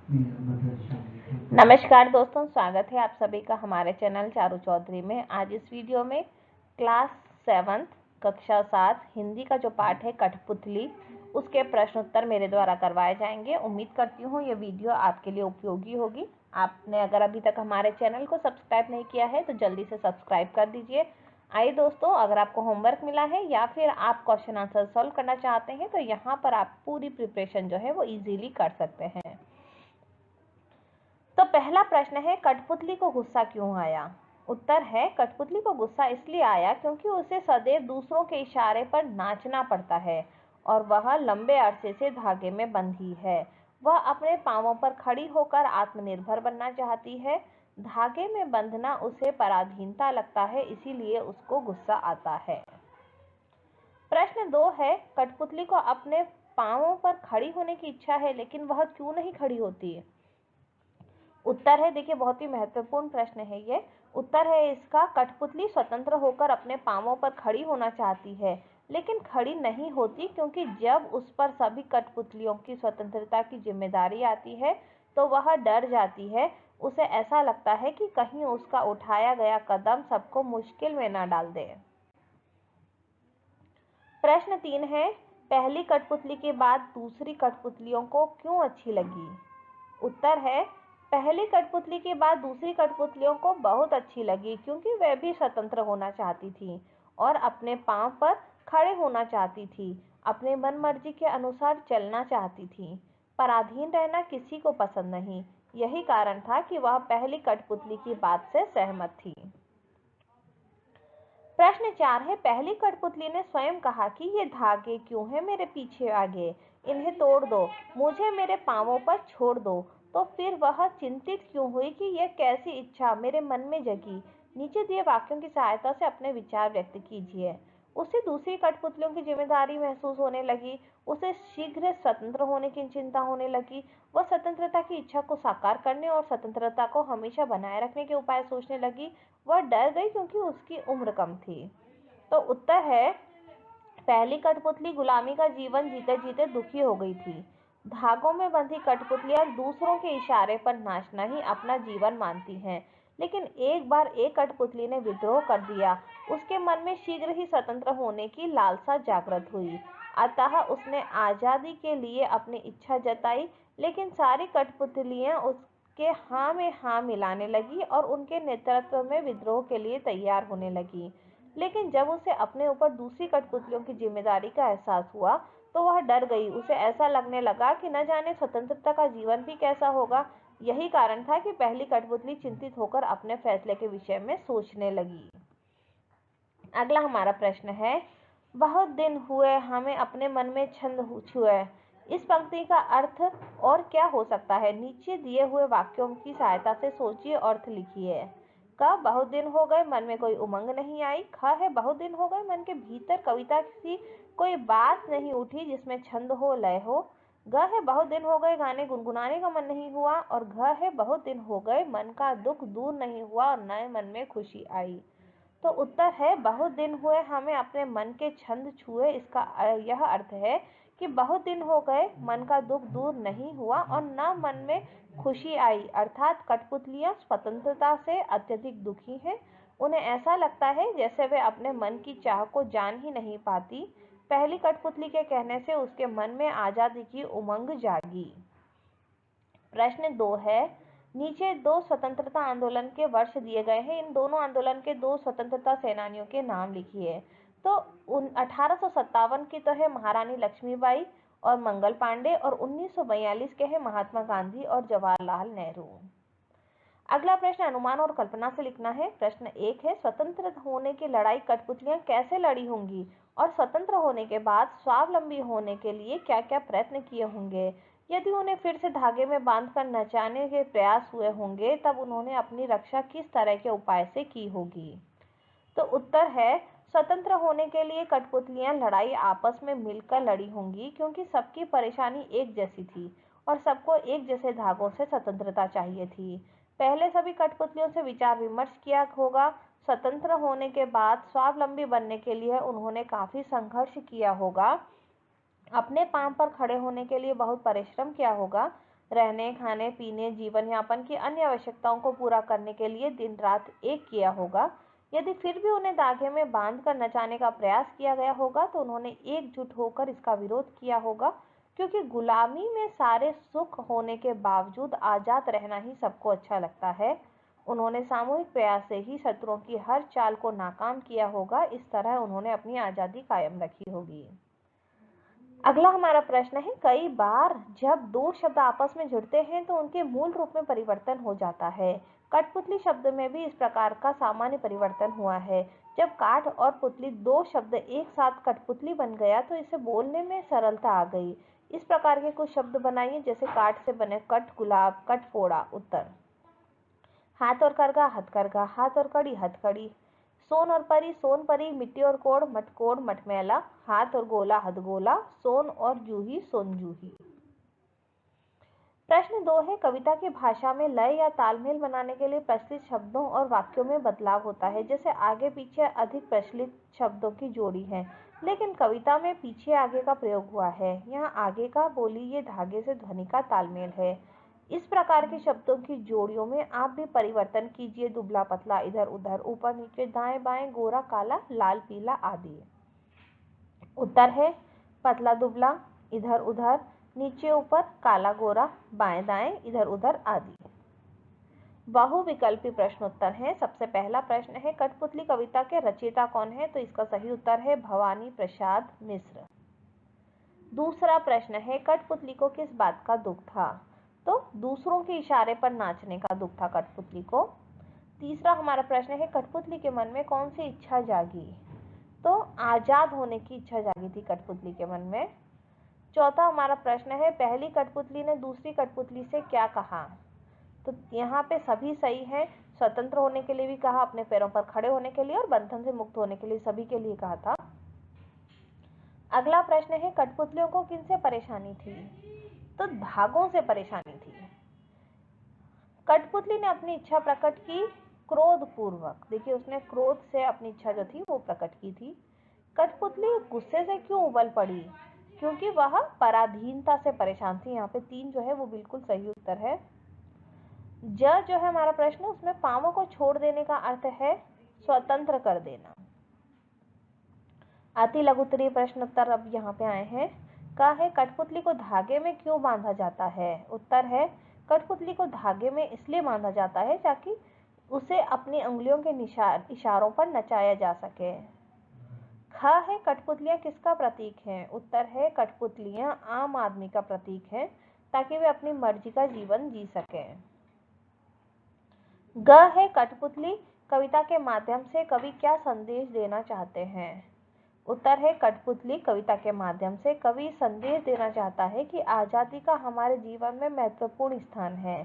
नमस्कार दोस्तों, स्वागत है आप सभी का हमारे चैनल चारू चौधरी में। आज इस वीडियो में क्लास 7 कक्षा 7 हिंदी का जो पाठ है कठपुतली, उसके प्रश्न उत्तर मेरे द्वारा करवाए जाएंगे। उम्मीद करती हूँ ये वीडियो आपके लिए उपयोगी होगी। आपने अगर अभी तक हमारे चैनल को सब्सक्राइब नहीं किया है तो जल्दी से सब्सक्राइब कर दीजिए। आइए दोस्तों, अगर आपको होमवर्क मिला है या फिर आप क्वेश्चन आंसर सॉल्व करना चाहते हैं तो यहाँ पर आप पूरी प्रिपरेशन जो है वो इजीली कर सकते हैं। तो पहला प्रश्न है, कठपुतली को गुस्सा क्यों आया? उत्तर है, कठपुतली को गुस्सा इसलिए आया क्योंकि उसे सदैव दूसरों के इशारे पर नाचना पड़ता है और वह लंबे अरसे से धागे में बंधी है। वह अपने पांवों पर खड़ी होकर आत्मनिर्भर बनना चाहती है। धागे में बंधना उसे पराधीनता लगता है, इसीलिए उसको गुस्सा आता है। प्रश्न 2 है, कठपुतली को अपने पांवों पर खड़ी होने की इच्छा है, लेकिन वह क्यों नहीं खड़ी होती है? उत्तर है, देखिए बहुत ही महत्वपूर्ण प्रश्न है ये। उत्तर है इसका, कठपुतली स्वतंत्र होकर अपने पांवों पर खड़ी होना चाहती है लेकिन खड़ी नहीं होती, क्योंकि जब उस पर सभी कठपुतलियों की स्वतंत्रता की जिम्मेदारी आती है तो वह डर जाती है। उसे ऐसा लगता है कि कहीं उसका उठाया गया कदम सबको मुश्किल में न डाल दे। प्रश्न 3 है, पहली कठपुतली के बाद दूसरी कठपुतलियों को क्यों अच्छी लगी? उत्तर है, पहली कठपुतली के बाद दूसरी कठपुतलियों को बहुत अच्छी लगी क्योंकि वह भी स्वतंत्र होना चाहती थी और अपने पांव पर खड़े होना चाहती थी, अपने मन मर्जी के अनुसार चलना चाहती थी। पराधीन रहना किसी को पसंद नहीं। यही कारण था कि वह पहली कठपुतली की बात से सहमत थी। प्रश्न 4 है, पहली कठपुतली ने स्वयं कहा कि ये धागे क्यों हैं मेरे पीछे आगे, इन्हें तोड़ दो, मुझे मेरे पांवों पर छोड़ दो। तो फिर वह चिंतित क्यों हुई कि यह कैसी इच्छा मेरे मन में जगी? नीचे दिए वाक्यों की सहायता से अपने विचार व्यक्त कीजिए। उसे दूसरी कठपुतलियों की जिम्मेदारी महसूस होने लगी। उसे शीघ्र स्वतंत्र होने की चिंता होने लगी। वह स्वतंत्रता की इच्छा को साकार करने और स्वतंत्रता को हमेशा बनाए रखने के उपाय सोचने लगी। वह डर गई क्योंकि उसकी उम्र कम थी। तो उत्तर है, पहली कठपुतली गुलामी का जीवन जीते जीते दुखी हो गई थी। धागों में बंधी कठपुतलियां दूसरों के इशारे पर नाचना ही अपना जीवन मानती हैं, लेकिन एक बार एक कठपुतली ने विद्रोह कर दिया। उसके मन में शीघ्र ही स्वतंत्र होने की लालसा जागृत हुई, अतः उसने आजादी के लिए अपनी इच्छा जताई। लेकिन सारी कठपुतलियां उसके हाँ में हाँ मिलाने लगी और उनके नेतृत्व में विद्रोह के लिए तैयार होने लगी। लेकिन जब उसे अपने ऊपर दूसरी कठपुतलियों की जिम्मेदारी का एहसास हुआ तो वह डर गई। उसे ऐसा लगने लगा कि न जाने स्वतंत्रता का जीवन भी कैसा होगा। यही कारण था कि पहली कठपुतली चिंतित होकर अपने फैसले के विषय में सोचने लगी। अगला हमारा प्रश्न है, बहुत दिन हुए हमें अपने मन में छंद छुए। इस पंक्ति का अर्थ और क्या हो सकता है? नीचे दिए हुए वाक्यों की सहायता से सोचिए और अर्थ लिखिए। क, बहुत दिन हो गए मन में कोई उमंग नहीं आई। ख है, बहुत दिन हो गए मन के भीतर कविता की कोई बात नहीं उठी जिसमें छंद हो, लय हो। ग है, बहुत दिन हो गए गाने गुनगुनाने का मन नहीं हुआ। और घ है, बहुत दिन हो गए मन का दुख दूर नहीं हुआ और नए मन में खुशी आई। तो उत्तर है, बहुत दिन हुए हमें अपने मन के छंद छुए। इसका यह अर्थ है कि बहुत दिन हो गए मन का दुख दूर नहीं हुआ और न मन में खुशी आई। अर्थात कठपुतलियां स्वतंत्रता से अत्यधिक दुखी हैं। उन्हें ऐसा लगता है जैसे वे अपने मन की चाह को जान ही नहीं पाती। पहली कठपुतली के कहने से उसके मन में आजादी की उमंग जागी। प्रश्न 2 है, नीचे दो स्वतंत्रता आंदोलन के वर्ष दिए गए हैं। इन दोनों आंदोलन के दो स्वतंत्रता सेनानियों के नाम लिखिए। तो 1857 की तो है महारानी लक्ष्मीबाई और मंगल पांडे, और 1942 के हैं महात्मा गांधी और जवाहरलाल नेहरू। अगला प्रश्न अनुमान और कल्पना से लिखना है। प्रश्न 1 है, स्वतंत्र होने की लड़ाई कठपुतलियां कैसे लड़ी होंगी और स्वतंत्र होने के बाद स्वावलंबी होने के लिए क्या क्या प्रयत्न किए होंगे? यदि उन्हें फिर से धागे में बांधकर नचाने के प्रयास हुए होंगे तब उन्होंने अपनी रक्षा किस तरह के उपाय से की होगी? तो उत्तर है, स्वतंत्र होने के लिए कठपुतलियां लड़ाई आपस में मिलकर लड़ी होंगी, क्योंकि सबकी परेशानी एक जैसी थी और सबको एक जैसे धागों से स्वतंत्रता चाहिए थी। पहले सभी कठपुतलियों से विचार विमर्श किया होगा। स्वतंत्र होने के बाद स्वावलंबी बनने के लिए उन्होंने काफी संघर्ष किया होगा। अपने पांव पर खड़े होने के लिए बहुत परिश्रम किया होगा। रहने, खाने, पीने, जीवन यापन की अन्य आवश्यकताओं को पूरा करने के लिए दिन रात एक किया होगा। यदि फिर भी उन्हें धागे में बांधकर नचाने का प्रयास किया गया होगा तो उन्होंने एकजुट होकर इसका विरोध किया होगा, क्योंकि गुलामी में सारे सुख होने के बावजूद आजाद रहना ही सबको अच्छा लगता है। उन्होंने सामूहिक प्रयास से ही शत्रुओं की हर चाल को नाकाम किया होगा। इस तरह उन्होंने अपनी आजादी कायम रखी होगी। अगला हमारा प्रश्न है, कई बार जब दो शब्द आपस में जुड़ते हैं तो उनके मूल रूप में परिवर्तन हो जाता है। कठपुतली शब्द में भी इस प्रकार का सामान्य परिवर्तन हुआ है। जब काठ और पुतली दो शब्द एक साथ कठपुतली बन गया तो इसे बोलने में सरलता आ गई। इस प्रकार के कुछ शब्द बनाइए, जैसे काठ से बने कट गुलाब, कट फोड़ा। उत्तर, हाथ और करगा हथकरघा, हाथ और कड़ी हथकड़ी। सोन और परी सोन परी, मिट्टी और कोड़ मटमैला, हाथ और गोला हथगोला, सोन और जूही सोन जूही। प्रश्न 2 है, कविता की भाषा में लय या तालमेल बनाने के लिए प्रचलित शब्दों और वाक्यों में बदलाव होता है। जैसे आगे पीछे अधिक प्रचलित शब्दों की जोड़ी है, लेकिन कविता में पीछे आगे का प्रयोग हुआ है। यहाँ आगे का बोली ये धागे से ध्वनि का तालमेल है। इस प्रकार के शब्दों की जोड़ियों में आप भी परिवर्तन कीजिए। दुबला पतला, इधर उधर, ऊपर नीचे, दाएं बाएं, गोरा काला, लाल पीला आदि। उत्तर है, पतला दुबला, इधर उधर, नीचे ऊपर, काला गोरा, बाएं दाएं, इधर उधर आदि। बहुविकल्पी प्रश्न उत्तर है। सबसे पहला प्रश्न है, कठपुतली कविता के रचयिता कौन है? तो इसका सही उत्तर है भवानी प्रसाद मिश्र। दूसरा प्रश्न है, कठपुतली को किस बात का दुख था? तो दूसरों के इशारे पर नाचने का दुख था कठपुतली को। तीसरा हमारा प्रश्न है, कठपुतली के मन में कौन सी इच्छा जागी? तो आजाद होने की इच्छा जागी थी कठपुतली के मन में। चौथा हमारा प्रश्न है, पहली कठपुतली ने दूसरी कठपुतली से क्या कहा? तो यहाँ पे सभी सही है। स्वतंत्र होने के लिए भी कहा, अपने पैरों पर खड़े होने के लिए और बंधन से मुक्त होने के लिए, सभी के लिए कहा था। अगला प्रश्न है, कठपुतलियों को किनसे परेशानी थी? तो धागों से परेशानी थी। कठपुतली ने अपनी इच्छा प्रकट की क्रोध पूर्वक। देखिए, उसने क्रोध से अपनी इच्छा जो थी वो प्रकट की थी। कठपुतली गुस्से से क्यों उबल पड़ी? क्योंकि वह पराधीनता से परेशान थी। यहाँ पे 3 जो है वो बिल्कुल सही उत्तर है। जो है हमारा प्रश्न, उसमें पांवों को छोड़ देने का अर्थ है स्वतंत्र कर देना। अति लघुत्तरीय प्रश्न उत्तर अब यहाँ पे आए हैं। कहा है, कठपुतली को धागे में क्यों बांधा जाता है? उत्तर है, कठपुतली को धागे में इसलिए बांधा जाता है ताकि उसे अपनी उंगलियों के इशारों पर नचाया जा सके। ख है, कठपुतलियां किसका प्रतीक है? उत्तर है, कठपुतलियां आम आदमी का प्रतीक है ताकि वे अपनी मर्जी का जीवन जी सकें। ग है, कठपुतली कविता के माध्यम से कवि क्या संदेश देना चाहते हैं? उत्तर है, कठपुतली कविता के माध्यम से कवि संदेश देना चाहता है कि आजादी का हमारे जीवन में महत्वपूर्ण स्थान है।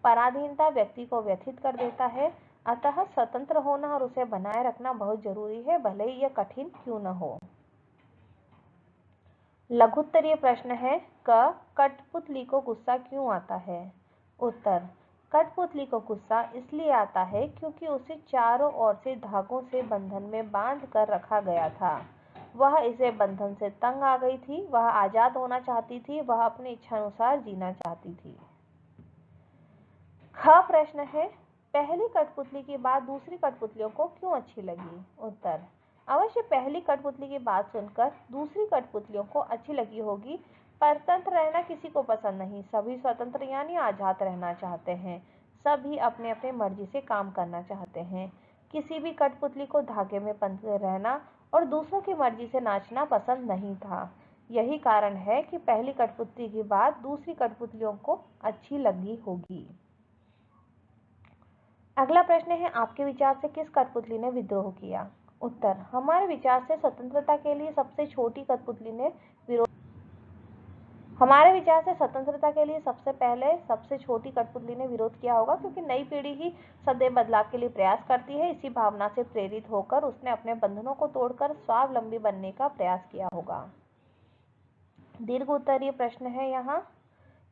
पराधीनता व्यक्ति को व्यथित कर देता है, अतः स्वतंत्र होना और उसे बनाए रखना बहुत जरूरी है, भले ही यह कठिन क्यों न हो। लघुत्तरीय प्रश्न है, क कठपुतली को गुस्सा क्यों आता है? उत्तर, कठपुतली को गुस्सा इसलिए आता है क्योंकि उसे चारों ओर से धागों से बंधन में बांध कर रखा गया था। वह इसे बंधन से तंग आ गई थी। वह आजाद होना चाहती थी। वह अपनी इच्छानुसार जीना चाहती थी। ख प्रश्न है, पहली कठपुतली की बात दूसरी कठपुतलियों को क्यों अच्छी लगी? उत्तर, अवश्य पहली कठपुतली की बात सुनकर दूसरी कठपुतलियों को अच्छी लगी होगी। परतंत्र रहना किसी को पसंद नहीं। सभी स्वतंत्र यानी आजाद रहना चाहते हैं। सभी अपने अपने मर्जी से काम करना चाहते हैं। किसी भी कठपुतली को धागे में बंधे रहना और दूसरों की मर्जी से नाचना पसंद नहीं था। यही कारण है कि पहली कठपुतली की बात दूसरी कठपुतलियों को अच्छी लगी होगी। अगला प्रश्न है, आपके विचार से किस कठपुतली ने विद्रोह किया? उत्तर, हमारे विचार से स्वतंत्रता के लिए सबसे छोटी कठपुतली ने विरोध हमारे विचार से स्वतंत्रता के लिए सबसे छोटी कठपुतली ने विरोध किया होगा, क्योंकि नई पीढ़ी ही सदैव बदलाव के लिए प्रयास करती है। इसी भावना से प्रेरित होकर उसने अपने बंधनों को तोड़कर स्वावलंबी बनने का प्रयास किया होगा। दीर्घ उत्तरीय प्रश्न है यहाँ,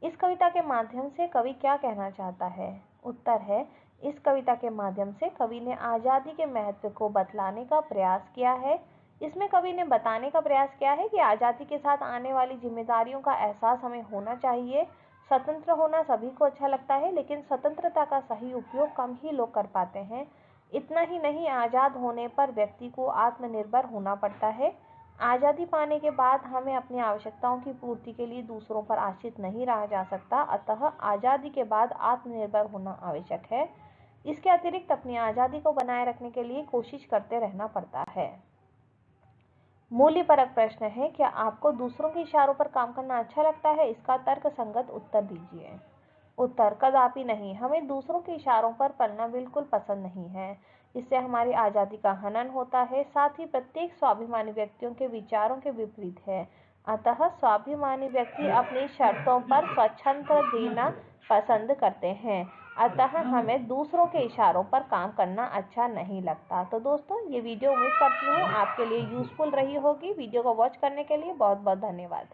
इस कविता के माध्यम से कवि क्या कहना चाहता है? उत्तर है, इस कविता के माध्यम से कवि ने आजादी के महत्व को बतलाने का प्रयास किया है। इसमें कवि ने बताने का प्रयास किया है कि आजादी के साथ आने वाली जिम्मेदारियों का एहसास हमें होना चाहिए। स्वतंत्र होना सभी को अच्छा लगता है, लेकिन स्वतंत्रता का सही उपयोग कम ही लोग कर पाते हैं। इतना ही नहीं, आज़ाद होने पर व्यक्ति को आत्मनिर्भर होना पड़ता है। आज़ादी पाने के बाद हमें अपनी आवश्यकताओं की पूर्ति के लिए दूसरों पर आश्रित नहीं रहा जा सकता। अतः आज़ादी के बाद आत्मनिर्भर होना आवश्यक है। इसके अतिरिक्त अपनी आज़ादी को बनाए रखने के लिए कोशिश करते रहना पड़ता है। मूल्यपरक प्रश्न है, क्या आपको दूसरों के इशारों पर काम करना अच्छा लगता है? इसका तर्कसंगत उत्तर दीजिए। उत्तर: कदापि नहीं। हमें दूसरों के इशारों पर पलना बिल्कुल पसंद नहीं है। इससे हमारी आज़ादी का हनन होता है। साथ ही प्रत्येक स्वाभिमानी व्यक्तियों के विचारों के विपरीत है। अतः स्वाभिमानी व्यक्ति अपनी शर्तों पर स्वतंत्र जीना पसंद करते हैं। अतः हमें दूसरों के इशारों पर काम करना अच्छा नहीं लगता। तो दोस्तों, ये वीडियो उम्मीद करती हूँ आपके लिए यूजफुल रही होगी। वीडियो को वॉच करने के लिए बहुत बहुत धन्यवाद।